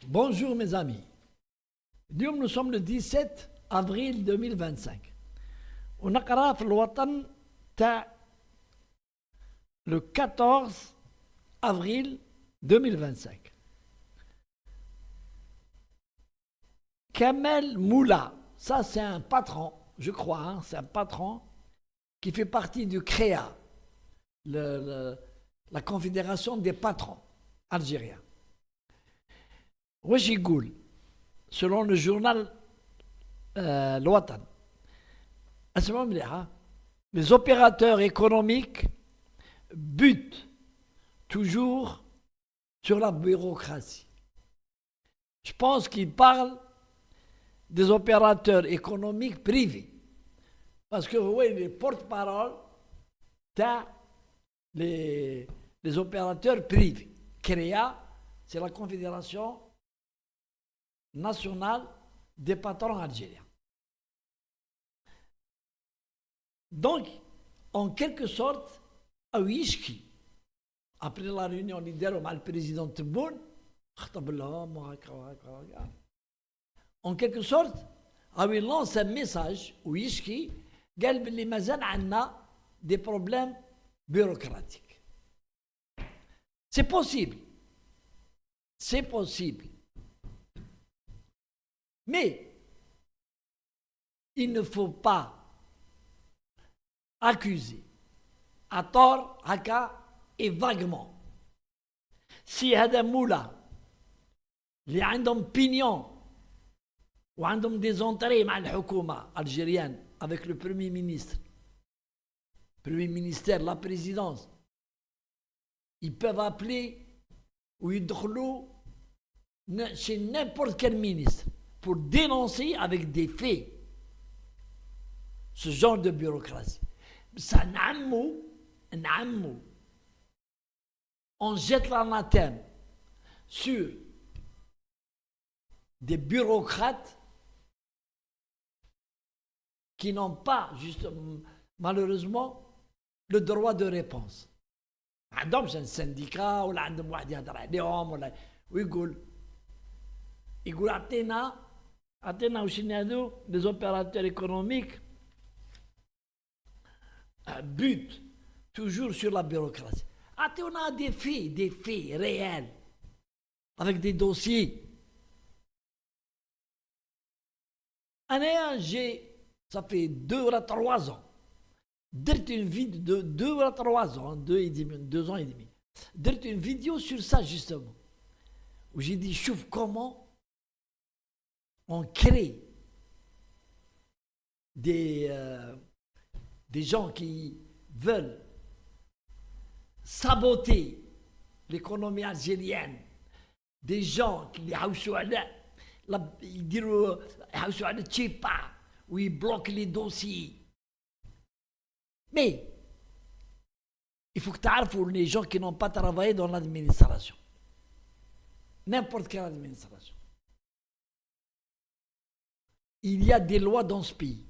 Bonjour mes amis. Nous sommes le 17 avril 2025. ونقرا في الوطن تاع le 14 avril 2025. Kamel Moula, ça c'est un patron, je crois, hein, c'est un patron qui fait partie du CREA, la Confédération des patrons algériens. واش يقول selon le journal الوطن اسمعوا مليحة les opérateurs économiques butent toujours sur la bureaucratie. Je pense qu'il parle des opérateurs économiques privés parce que vous voyez les porte-parole les opérateurs privés. CREA, c'est la Confédération nationale des patrons algériens. Donc, en quelque sorte, Aouishki, après la réunion leader avec le président Tebboune, en quelque sorte, il lance un message, Aouishki, قال باللي مازال عندنا des problèmes bureaucratiques. C'est possible. C'est possible. Mais il ne faut pas accuser à tort, haka et vaguement. Si هذا مولا اللي عندهم pignon وعندهم des entrées مع الحكومة algérienne avec le Premier ministre, Premier ministère, la présidence, ils peuvent appeler ou يدخلوا chez n'importe quel ministre pour dénoncer avec des faits ce genre de bureaucratie. Ça on jette l'anathème sur des bureaucrates qui n'ont pas, justement, malheureusement, le droit de réponse. عندهم un syndicat ولا عندهم واحد يهضر عليهم ولا ويقول عطينا وشني هذو les opérateurs économiques butent toujours sur la bureaucratie. عطيونا des faits réels avec des dossiers. Ça fait 2 ou 3 ans. Dirt une vidéo de 2 ou 3 ans, 2 ans et demi. Dirt une vidéo sur ça justement. Où j'ai dit, chouf comment on crée des gens qui veulent saboter l'économie algérienne, des gens qui où ils bloquent les dossiers. Mais il faut que tu aies les gens qui n'ont pas travaillé dans l'administration. N'importe quelle administration. Il y a des lois dans ce pays.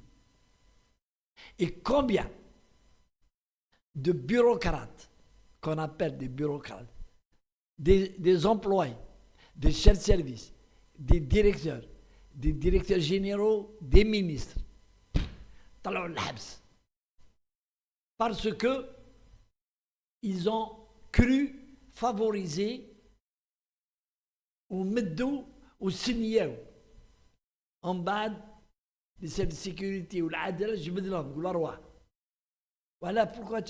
Et combien de bureaucrates, qu'on appelle des bureaucrates, des employés, des chefs de service, des directeurs généraux, des ministres, parce que ils ont cru favoriser ou mettre ou signer en bas des services de sécurité ou l'adresse, je me dis non, roi. Voilà pourquoi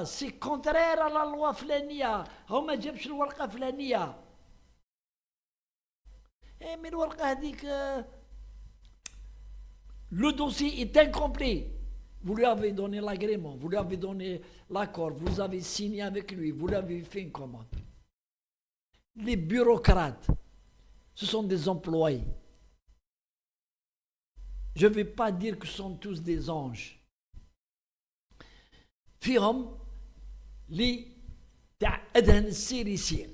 c'est contraire à la loi flania. هما جابش الورقة فلانية. Mais الورقة هذيك le dossier est incomplet. Vous lui avez donné l'agrément, vous lui avez donné l'accord, vous avez signé avec lui, vous lui avez fait une commande. Les bureaucrates, ce sont des employés. Je ne vais pas dire que ce sont tous des anges. فيهم لي تاع ادهن السير يسير.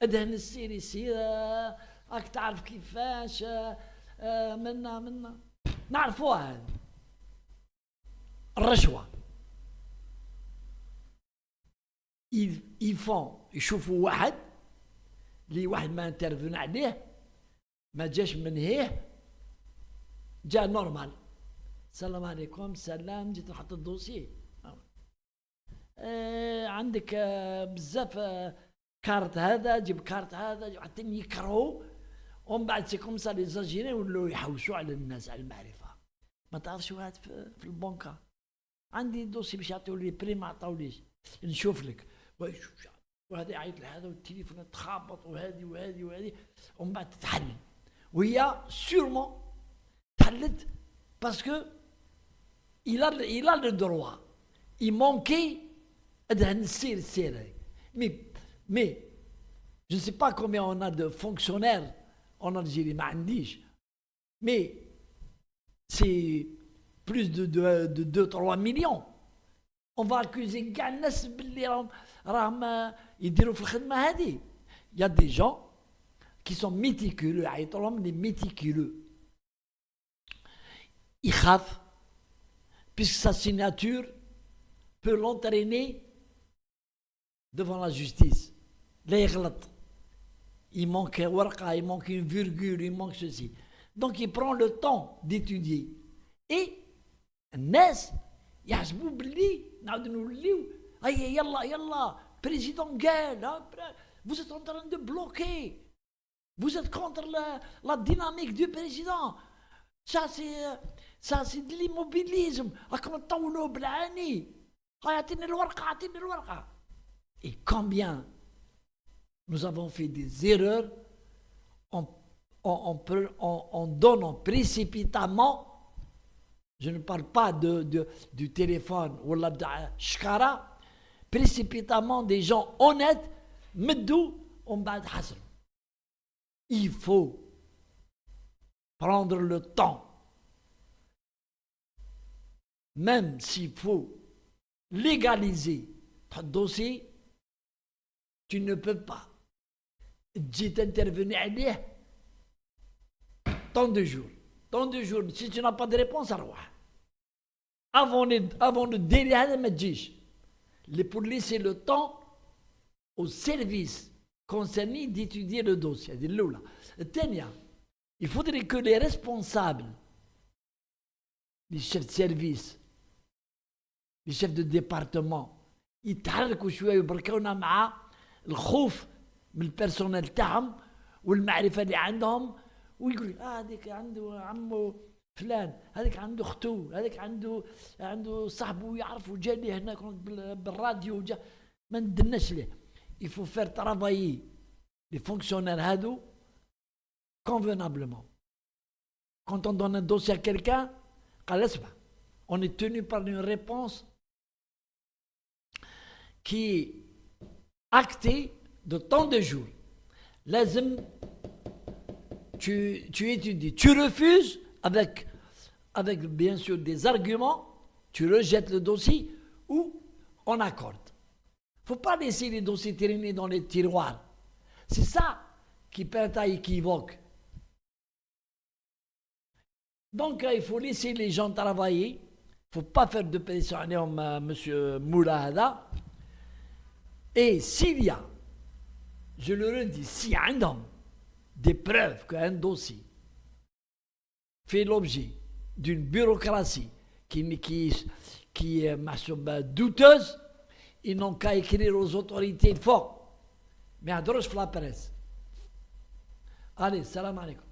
ادهن السير يسير راك تعرف كيفاش منا نعرفوها هذه الرشوة. يشوفوا واحد اللي واحد ما انترفون عليه ما جاش من هيه جا نورمال السلام عليكم سلام جيت نحط الدوسي عندك بزاف كارت هذا جيب كارت هذا حتى يكرهوا ومن بعد سي كوم سا لي زاجيريان ولاو يحوسوا على الناس على المعرفه ما تعرفش واحد في البنكه عندي دوسي باش يعطيو لي بري ما عطاوليش نشوف لك وهذا يعيط لهذا والتليفون تخابط وهذه ومن بعد تتحل وهي سيرمون تحلت باسكو il a le droit il manquait de السير mais je ne sais pas combien on a de fonctionnaires en Algérie ما عنديش mais c'est plus de 2-3 millions on va accuser كاع الناس باللي راهم يديروا في الخدمه هذه il y a des gens qui sont méticuleux يعيطوا لهم des méticuleux يخاف puisque sa signature peut l'entraîner devant la justice لا يغلط il manque ورقه il manque une virgule il manque ceci donc il prend le temps d'étudier et الناس يحسبوا باللي نعاود نوليو هيا يلا بريزيدون قال vous êtes en train de bloquer vous êtes contre la dynamique du président ça c'est de l'immobilisme راكم تطولوا بالعاني اعطيني الورقه et combien nous avons fait des erreurs en donnant précipitamment. Je ne parle pas du téléphone ou de shkara. Précipitamment, des gens honnêtes, medou, on va hasr. Il faut prendre le temps. Même s'il faut légaliser ton dossier, tu ne peux pas. Tu t'intervenir à tant de jours. Tant de jours, si tu n'as pas de réponse, avant le délai, pour laisser le temps au service concerné d'étudier le dossier. Il faudrait que les responsables, les chefs de service, les chefs de département, يتحركوا شويه ويبركونا مع الخوف من البيرسونيل تاعهم والمعرفه اللي عندهم ويقول هذيك عنده عمو فلان هذيك عنده اختو هذيك عنده صاحبه يعرفه جا لي هنا بالراديو جا ما ندناش ليه il faut faire travailler les fonctionnaires هادو convenablement quand on donne un dossier à quelqu'un قال اسمع on est tenu par une réponse qui est actée de tant de jours لازم tu étudies, tu refuses avec bien sûr des arguments, tu rejettes le dossier ou on accorde. Il ne faut pas laisser les dossiers traîner dans les tiroirs. C'est ça qui peut être équivoque. Donc il faut laisser les gens travailler. Il ne faut pas faire de pression à M. Moulahada. Et s'il y a, je le redis, s'il y a un homme des preuves qu'un dossier fait l'objet d'une bureaucratie qui est douteuse, ils n'ont qu'à écrire aux autorités fortes. Mais à droite, la presse. Allez, salam alaikum.